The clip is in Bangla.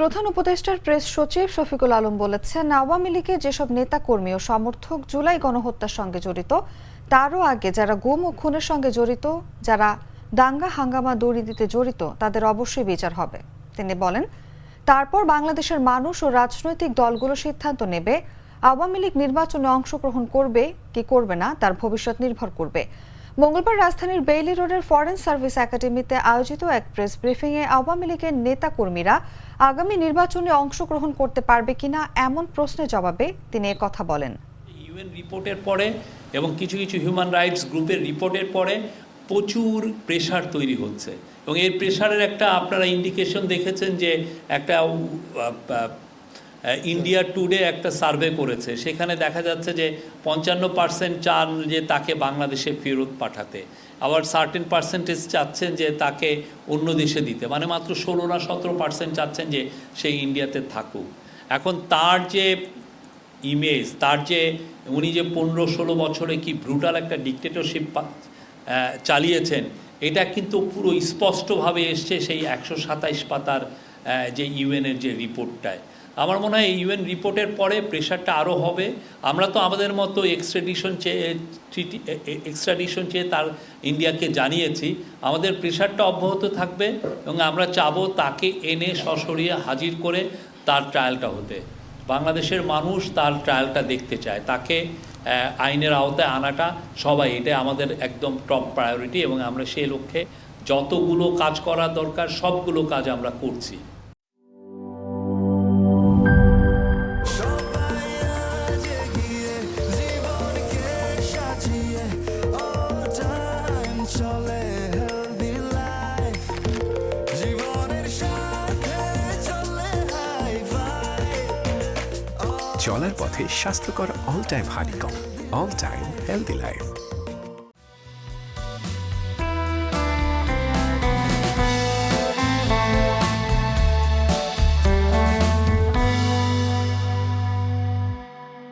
প্রধান উপদেষ্টার প্রেস সচিব শফিকুল আলম বলেছেন, আওয়ামী লীগের যেসব নেতাকর্মী ও সমর্থক জুলাই গণহত্যার সঙ্গে জড়িত, তারও আগে যারা গুম ও খুনের সঙ্গে জড়িত, যারা দাঙ্গা হাঙ্গামা দুর্নীতিতে জড়িত, তাদের অবশ্যই বিচার হবে। তিনি বলেন, তারপর বাংলাদেশের মানুষ ও রাজনৈতিক দলগুলো সিদ্ধান্ত নেবে আওয়ামী লীগ নির্বাচনে অংশগ্রহণ করবে কি করবে না, তার ভবিষ্যৎ নির্ভর করবে। মঙ্গলবার রাজধানীর বেইলি রোডের ফরেন সার্ভিস একাডেমিতে আয়োজিত এক প্রেস ব্রিফিংয়ে আওয়ামী লীগের নেতাকর্মীরা আগামী নির্বাচনে অংশগ্রহণ করতে পারবে কিনা এমন প্রশ্নের জবাবে তিনি কথা বলেন। ইউএন রিপোর্টের পরে এবং কিছু কিছু হিউম্যান রাইটস গ্রুপের রিপোর্টের পরে প্রচুর প্রেশার তৈরি হচ্ছে এবং এই প্রেশারের একটা আপনারা ইন্ডিকেশন দেখেছেন যে একটা ইন্ডিয়া টুডে একটা সার্ভে করেছে, সেখানে দেখা যাচ্ছে যে 55% চান যে তাকে বাংলাদেশে ফেরত পাঠাতে, আবার সার্টেন পার্সেন্টেজ চাচ্ছেন যে তাকে অন্য দেশে দিতে, মানে মাত্র 16 না 17% চাচ্ছেন যে সেই ইন্ডিয়াতে থাকুক। এখন তার যে ইমেজ, তার যে উনি যে 15-16 বছরে কি ব্রুটাল একটা ডিকটেটরশিপ চালিয়েছেন, এটা কিন্তু পুরো স্পষ্টভাবে এসছে সেই 127 পাতার যে ইউএনের যে রিপোর্টটায়। আমার মনে হয় ইউএন রিপোর্টের পরে প্রেশারটা আরও হবে। আমরা তো আমাদের মতো এক্সট্রাডিশন চেয়ে তার ইন্ডিয়াকে জানিয়েছি, আমাদের প্রেশারটা অব্যাহত থাকবে এবং আমরা চাবো তাকে এনে সশরীরে হাজির করে তার ট্রায়ালটা হতে। বাংলাদেশের মানুষ তার ট্রায়ালটা দেখতে চায়, তাকে আইনের আওতায় আনাটা সবাই, এটা আমাদের একদম টপ প্রায়োরিটি এবং আমরা সেই লক্ষ্যে যতগুলো কাজ করা দরকার সবগুলো কাজ আমরা করছি। চলার পথে স্বাস্থ্যকর all time honeycomb, all time healthy life.